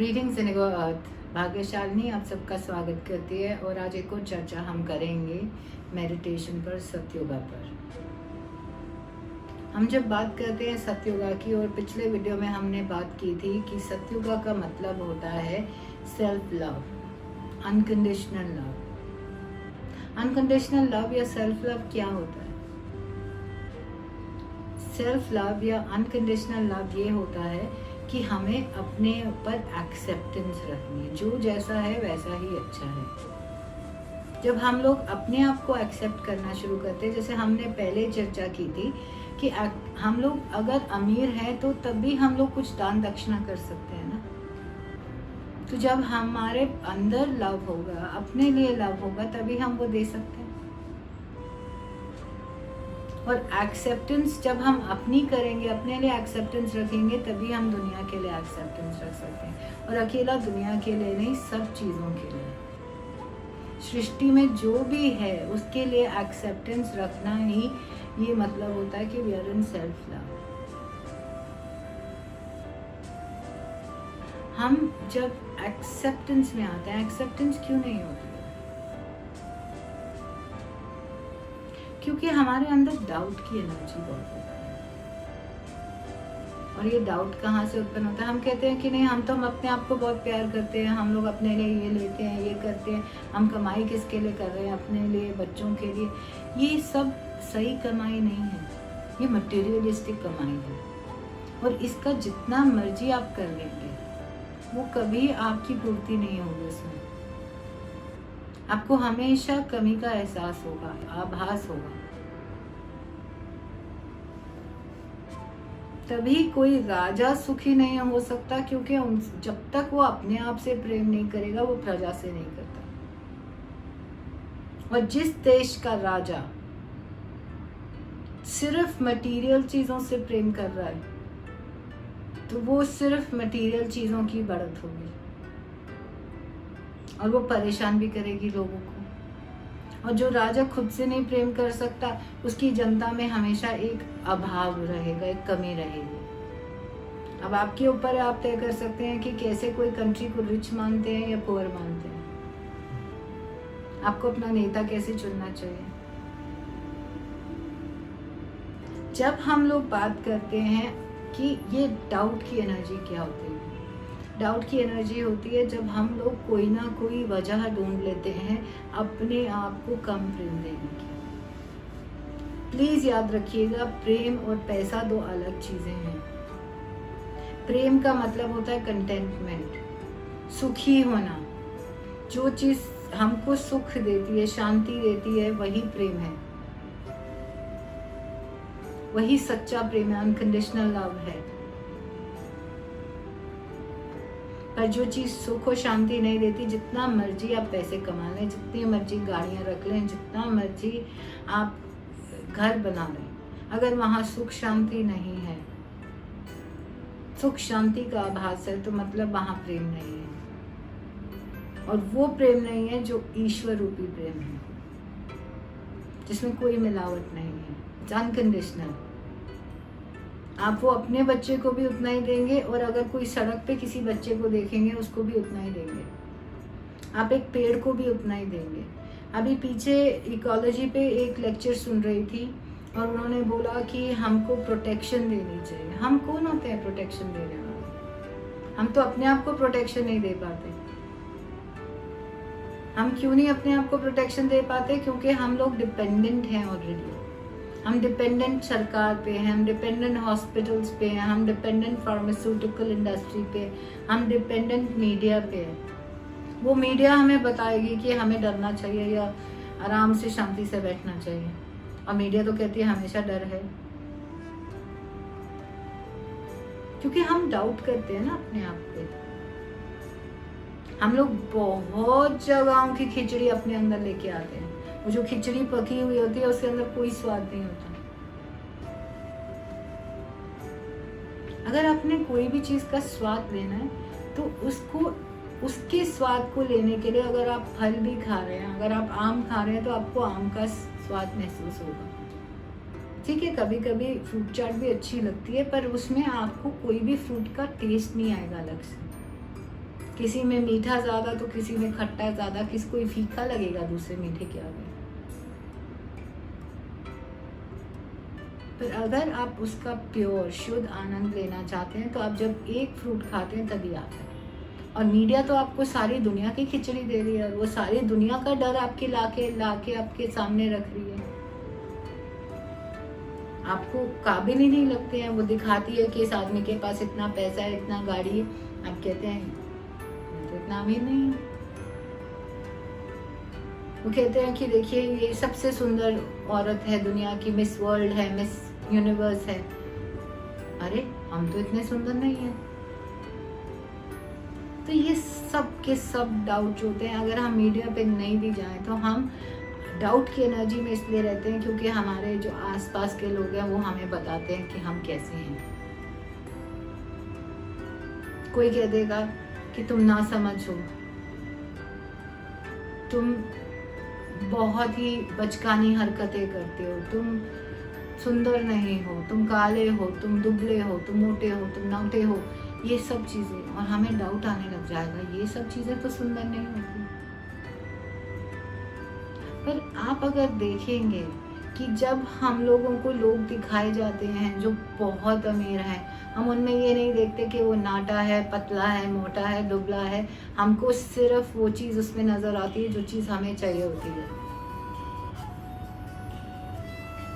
Greetings in your earth. भाग्यशालिनी आप सबका स्वागत करती है और आज एक और चर्चा हम करेंगे मेडिटेशन पर, सतयोगा पर। हम जब बात करते हैं सतयोगा की, और पिछले वीडियो में हमने बात की थी कि सतयोगा का मतलब होता है self love, unconditional love. Unconditional love या सेल्फ लव क्या होता है? सेल्फ लव या अनकंडीशनल लव ये होता है कि हमें अपने ऊपर एक्सेप्टेंस रखनी है, जो जैसा है वैसा ही अच्छा है। जब हम लोग अपने आप को एक्सेप्ट करना शुरू करते हैं, जैसे हमने पहले चर्चा की थी कि हम लोग अगर अमीर हैं तो तब भी हम लोग कुछ दान दक्षिणा कर सकते हैं ना। तो जब हमारे अंदर लव होगा, अपने लिए लव होगा, तभी हम वो दे सकते हैं। और एक्सेप्टेंस जब हम अपनी करेंगे, अपने लिए एक्सेप्टेंस रखेंगे, तभी हम दुनिया के लिए एक्सेप्टेंस रख सकते हैं। और अकेला दुनिया के लिए नहीं, सब चीज़ों के लिए, सृष्टि में जो भी है उसके लिए एक्सेप्टेंस रखना ही ये मतलब होता है कि we are in self love. हम जब एक्सेप्टेंस में आते हैं, एक्सेप्टेंस क्यों नहीं होती? क्योंकि हमारे अंदर डाउट की एनर्जी बहुत होती है। और ये डाउट कहाँ से उत्पन्न होता है? हम कहते हैं कि नहीं, हम अपने आप को बहुत प्यार करते हैं, हम लोग अपने लिए ये लेते हैं, ये करते हैं, हम कमाई किसके लिए कर रहे हैं? अपने लिए, बच्चों के लिए। ये सब सही कमाई नहीं है, ये मटेरियलिस्टिक कमाई है। और इसका जितना मर्जी आप कर लेंगे, वो कभी आपकी पूर्ति नहीं होगी। उसमें आपको हमेशा कमी का एहसास होगा, आभास होगा। तभी कोई राजा सुखी नहीं हो सकता, क्योंकि जब तक वो अपने आप से प्रेम नहीं करेगा, वो प्रजा से नहीं करता। और जिस देश का राजा सिर्फ मटेरियल चीजों से प्रेम कर रहा है, तो वो सिर्फ मटेरियल चीजों की बढ़त होगी, और वो परेशान भी करेगी लोगों को। और जो राजा खुद से नहीं प्रेम कर सकता, उसकी जनता में हमेशा एक अभाव रहेगा, एक कमी रहेगी। अब आपके ऊपर है, आप तय कर सकते हैं कि कैसे कोई कंट्री को रिच मानते हैं या पुअर मानते हैं। आपको अपना नेता कैसे चुनना चाहिए। जब हम लोग बात करते हैं कि ये डाउट की एनर्जी क्या होती है, डाउट की एनर्जी होती है जब हम लोग कोई ना कोई वजह ढूंढ लेते हैं अपने आप को कम प्रेम देने की। प्लीज याद रखिएगा, प्रेम और पैसा दो अलग चीजें हैं। प्रेम का मतलब होता है कंटेंटमेंट, सुखी होना। जो चीज हमको सुख देती है, शांति देती है, वही प्रेम है, वही सच्चा प्रेम है, अनकंडीशनल लव है। पर जो चीज सुख और शांति नहीं देती, जितना मर्जी आप पैसे कमा लें, जितनी मर्जी गाड़ियां रख लें, जितना मर्जी आप घर बना लें, अगर वहां सुख शांति नहीं है, सुख शांति का आभास है, तो मतलब वहां प्रेम नहीं है। और वो प्रेम नहीं है जो ईश्वर रूपी प्रेम है, जिसमें कोई मिलावट नहीं है, अनकंडीशनल। आप वो अपने बच्चे को भी उतना ही देंगे, और अगर कोई सड़क पे किसी बच्चे को देखेंगे, उसको भी उतना ही देंगे। आप एक पेड़ को भी उतना ही देंगे। अभी पीछे इकोलॉजी पे एक लेक्चर सुन रही थी, और उन्होंने बोला कि हमको प्रोटेक्शन देनी चाहिए। हम कौन होते हैं प्रोटेक्शन देने वाले? हम तो अपने आप को प्रोटेक्शन नहीं दे पाते। हम क्यों नहीं अपने आप को प्रोटेक्शन दे पाते? क्योंकि हम लोग डिपेंडेंट हैं ऑलरेडी। हम डिपेंडेंट सरकार पे हैं, हम डिपेंडेंट हॉस्पिटल्स पे हैं, हम डिपेंडेंट फार्मास्यूटिकल इंडस्ट्री पे, हम डिपेंडेंट मीडिया पे हैं। वो मीडिया हमें बताएगी कि हमें डरना चाहिए या आराम से शांति से बैठना चाहिए, और मीडिया तो कहती है हमेशा डर है। क्योंकि हम डाउट करते हैं ना अपने आप पे। हम लोग बहुत जगहों की खिचड़ी अपने अंदर लेके आते हैं। वो जो खिचड़ी पकी हुई होती है, उसके अंदर कोई स्वाद नहीं होता। अगर आपने कोई भी चीज का स्वाद लेना है, तो उसको, उसके स्वाद को लेने के लिए अगर आप फल भी खा रहे हैं, अगर आप आम खा रहे हैं, तो आपको आम का स्वाद महसूस होगा। ठीक है, कभी कभी फ्रूट चाट भी अच्छी लगती है, पर उसमें आपको कोई भी फ्रूट का टेस्ट नहीं आएगा अलग से। किसी में मीठा ज़्यादा तो किसी में खट्टा ज़्यादा, किसी को फीका लगेगा दूसरे मीठे के आगे। पर अगर आप उसका प्योर शुद्ध आनंद लेना चाहते हैं तो आप जब एक फ्रूट खाते हैं तभी आता है। और मीडिया तो आपको सारी दुनिया की खिचड़ी दे रही है, वो सारी दुनिया का डर आपके लाके आपके सामने रख रही है। आपको काबिल ही नहीं लगते हैं। वो दिखाती है कि इस आदमी के पास इतना पैसा है, इतना गाड़ी है, आप कहते हैं तो इतना अमीर नहीं है। वो कहते हैं कि देखिए ये सबसे सुंदर औरत है दुनिया की, मिस वर्ल्ड है, मिस यूनिवर्स है। अरे हम तो इतने सुंदर नहीं है। तो ये सब के सब डाउट जो होते हैं, अगर हम मीडिया पे नहीं भी जाएं तो हम डाउट की एनर्जी में इसलिए रहते हैं क्योंकि हमारे जो आसपास के लोग हैं वो हमें बताते हैं कि हम कैसे हैं। कोई कह देगा कि तुम ना समझ हो, तुम बहुत ही बचकानी हरकतें करते हो, तुम सुंदर नहीं हो, तुम काले हो, तुम दुबले हो, तुम मोटे हो, तुम नाटे हो, ये सब चीज़ें। और हमें डाउट आने लग जाएगा ये सब चीज़ें तो सुंदर नहीं होती। पर आप अगर देखेंगे कि जब हम लोगों को लोग दिखाए जाते हैं जो बहुत अमीर हैं, हम उनमें ये नहीं देखते कि वो नाटा है, पतला है, मोटा है, दुबला है। हमको सिर्फ वो चीज़ उसमें नज़र आती है जो चीज़ हमें चाहिए होती है।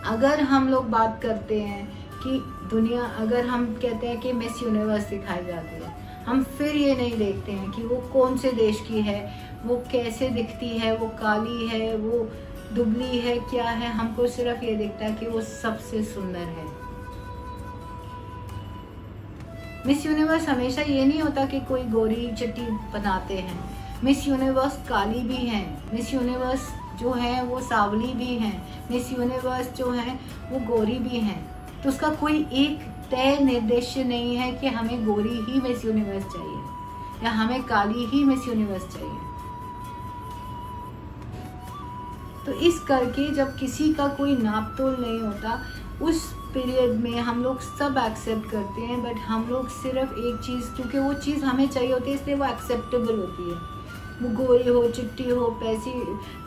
अगर हम लोग बात करते हैं कि दुनिया, अगर हम कहते हैं कि मिस यूनिवर्स दिखाई जाती है, हम फिर ये नहीं देखते हैं कि वो कौन से देश की है, वो कैसे दिखती है, वो काली है, वो दुबली है, क्या है। हमको सिर्फ ये दिखता है कि वो सबसे सुंदर है। मिस यूनिवर्स हमेशा ये नहीं होता कि कोई गोरी चिट्टी बनाते हैं। मिस यूनिवर्स काली भी हैं, मिस यूनिवर्स जो है वो सावली भी हैं, मिस यूनिवर्स जो है वो गोरी भी हैं। तो उसका कोई एक तय निर्देश नहीं है कि हमें गोरी ही मिस यूनिवर्स चाहिए या हमें काली ही मिस यूनिवर्स चाहिए। तो इस करके जब किसी का कोई नाप तोल नहीं होता, उस पीरियड में हम लोग सब एक्सेप्ट करते हैं। बट हम लोग सिर्फ एक चीज़, क्योंकि वो चीज़ हमें चाहिए होती है इसलिए वो एक्सेप्टेबल होती है। वो गोरी हो, चिट्टी हो, पैसी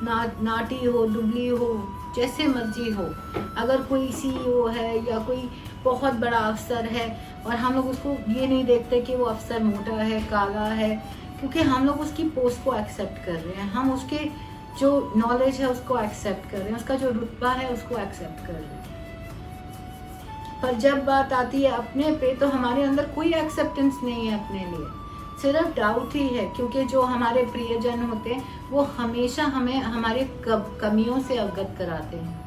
नाटी हो, दुबली हो, जैसे मर्जी हो। अगर कोई CEO है या कोई बहुत बड़ा अफसर है और हम लोग उसको ये नहीं देखते कि वो अफसर मोटा है, काला है, क्योंकि हम लोग उसकी पोस्ट को एक्सेप्ट कर रहे हैं, हम उसके जो नॉलेज है उसको एक्सेप्ट कर रहे हैं, उसका जो रुतबा है उसको एक्सेप्ट कर रहे हैं। पर जब बात आती है अपने पे तो हमारे अंदर कोई एक्सेप्टेंस नहीं है अपने लिए, सिर्फ डाउट ही है। क्योंकि जो हमारे प्रियजन होते हैं वो हमेशा हमें हमारे कमियों से अवगत कराते हैं।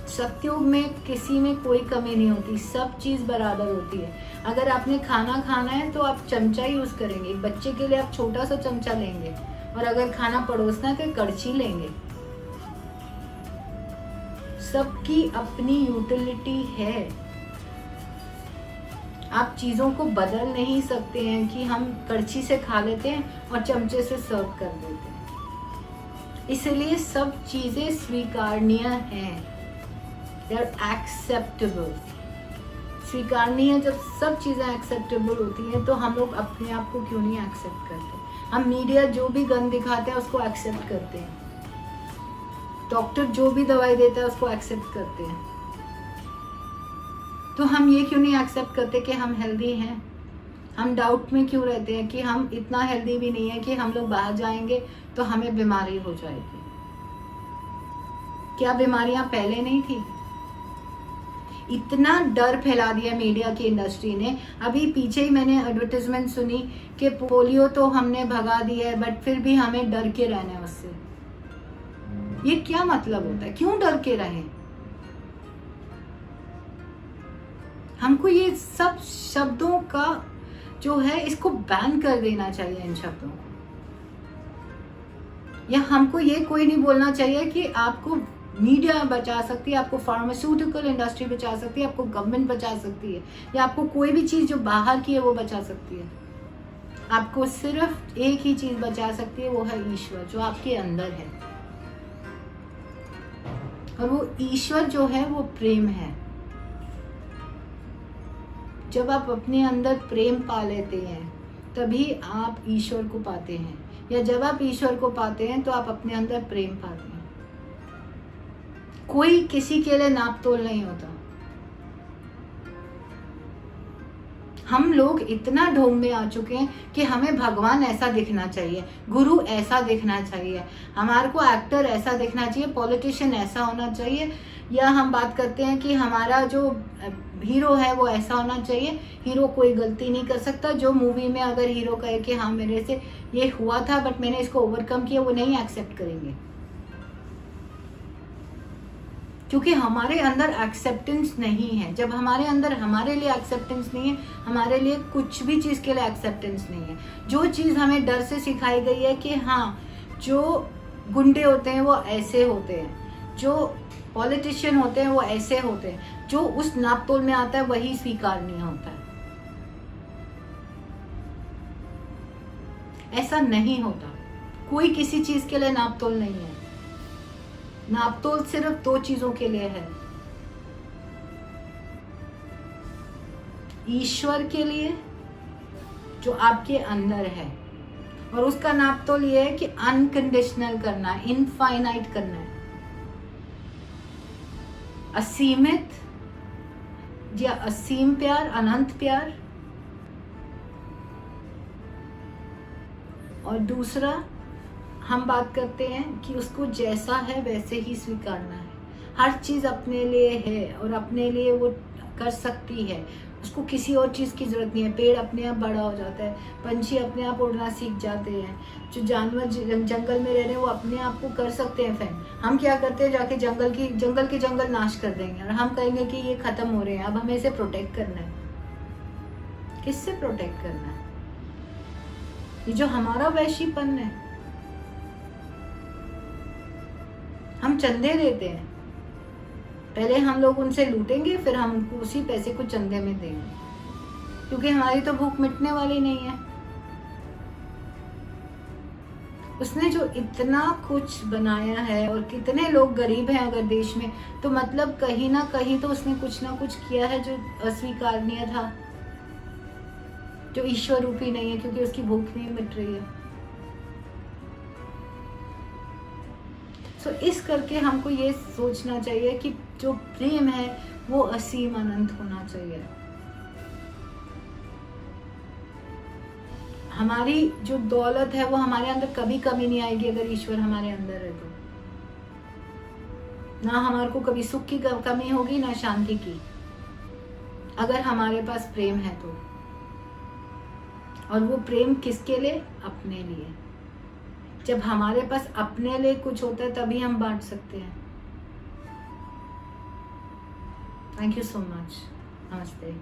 सत्युग में किसी में कोई कमी नहीं होती, सब चीज़ बराबर होती है। अगर आपने खाना खाना है तो आप चमचा यूज़ करेंगे। बच्चे के लिए आप छोटा सा चमचा लेंगे और अगर खाना परोसना है तो कड़छी लेंगे। सबकी अपनी यूटिलिटी है। आप चीज़ों को बदल नहीं सकते हैं कि हम कड़छी से खा लेते हैं और चमचे से सर्व कर देते हैं। इसलिए सब चीज़ें स्वीकारनीय हैं, दे आर एक्सेप्टेबल। स्वीकारनीय जब सब चीज़ें एक्सेप्टेबल होती हैं तो हम लोग अपने आप को क्यों नहीं एक्सेप्ट करते। हम मीडिया जो भी गंद दिखाते हैं उसको एक्सेप्ट करते हैं, डॉक्टर जो भी दवाई देता है उसको एक्सेप्ट करते हैं। तो हम ये क्यों नहीं एक्सेप्ट करते कि हम हेल्दी हैं। हम डाउट में क्यों रहते हैं कि हम इतना हेल्दी भी नहीं है कि हम लोग बाहर जाएंगे तो हमें बीमारी हो जाएगी। क्या बीमारियां पहले नहीं थी? इतना डर फैला दिया मीडिया की इंडस्ट्री ने। अभी पीछे ही मैंने एडवर्टाइजमेंट सुनी कि पोलियो तो हमने भगा दिया है बट फिर भी हमें डर के रहना है उससे। ये क्या मतलब होता है? क्यों डर के रहें? हमको ये सब शब्दों का जो है इसको बैन कर देना चाहिए, इन शब्दों को। या हमको ये कोई नहीं बोलना चाहिए कि आपको मीडिया बचा सकती है, आपको फार्मास्यूटिकल इंडस्ट्री बचा सकती है, आपको गवर्नमेंट बचा सकती है, या आपको कोई भी चीज़ जो बाहर की है वो बचा सकती है। आपको सिर्फ एक ही चीज़ बचा सकती है, वो है ईश्वर जो आपके अंदर है। और वो ईश्वर जो है वो प्रेम है। जब आप अपने अंदर प्रेम पा लेते हैं तभी आप ईश्वर को पाते हैं, या जब आप ईश्वर को पाते हैं तो आप अपने अंदर प्रेम पाते हैं। कोई किसी के लिए नाप तोल नहीं होता। हम लोग इतना ढोंग में आ चुके हैं कि हमें भगवान ऐसा दिखना चाहिए, गुरु ऐसा दिखना चाहिए, हमारे को एक्टर ऐसा दिखना चाहिए, पॉलिटिशियन ऐसा होना चाहिए, या हम बात करते हैं कि हमारा जो हीरो है वो ऐसा होना चाहिए। हीरो कोई गलती नहीं कर सकता। जो मूवी में अगर हीरो कहे कि हाँ मेरे से ये हुआ था बट मैंने इसको ओवरकम किया, वो नहीं एक्सेप्ट करेंगे, क्योंकि हमारे अंदर एक्सेप्टेंस नहीं है। जब हमारे अंदर हमारे लिए एक्सेप्टेंस नहीं है, हमारे लिए कुछ भी चीज़ के लिए एक्सेप्टेंस नहीं है। जो चीज़ हमें डर से सिखाई गई है कि हाँ जो गुंडे होते हैं वो ऐसे होते हैं, जो पॉलिटिशियन होते हैं वो ऐसे होते हैं, जो उस नापतोल में आता है वही स्वीकारनीय होता है। ऐसा नहीं होता। कोई किसी चीज के लिए नापतोल नहीं है। नापतोल सिर्फ 2 चीजों के लिए है, ईश्वर के लिए जो आपके अंदर है, और उसका नापतोल ये है कि अनकंडीशनल करना है, इनफाइनाइट करना है, असीमित या असीम प्यार, अनंत प्यार। और दूसरा हम बात करते हैं कि उसको जैसा है वैसे ही स्वीकारना है। हर चीज अपने लिए है और अपने लिए वो कर सकती है, उसको किसी और चीज की जरूरत नहीं है। पेड़ अपने आप बड़ा हो जाता है, पंछी अपने आप उड़ना सीख जाते हैं, जो जानवर जंगल में रह रहे हैं वो अपने आप को कर सकते हैं फैन। हम क्या करते हैं, जाके जंगल के जंगल नाश कर देंगे और हम कहेंगे कि ये खत्म हो रहे हैं, अब हमें इसे प्रोटेक्ट करना है। किससे प्रोटेक्ट करना है? ये जो हमारा वैश्यपन है, हम चंदे देते हैं, पहले हम लोग उनसे लूटेंगे, फिर हम उनको उसी पैसे को चंदे में देंगे, क्योंकि हमारी तो भूख मिटने वाली नहीं है। उसने जो इतना कुछ बनाया है और कितने लोग गरीब हैं अगर देश में, तो मतलब कहीं ना कहीं तो उसने कुछ ना कुछ किया है जो अस्वीकारनीय था, जो ईश्वर रूपी नहीं है, क्योंकि उसकी भूख नहीं मिट रही है। सो इस करके हमको ये सोचना चाहिए कि जो प्रेम है वो असीम अनंत होना चाहिए। हमारी जो दौलत है वो हमारे अंदर कभी कमी नहीं आएगी अगर ईश्वर हमारे अंदर है तो। ना हमारे को कभी सुख की कमी होगी, ना शांति की, अगर हमारे पास प्रेम है तो। और वो प्रेम किसके लिए? अपने लिए। जब हमारे पास अपने लिए कुछ होता है तभी हम बांट सकते हैं। Thank you so much. नमस्ते।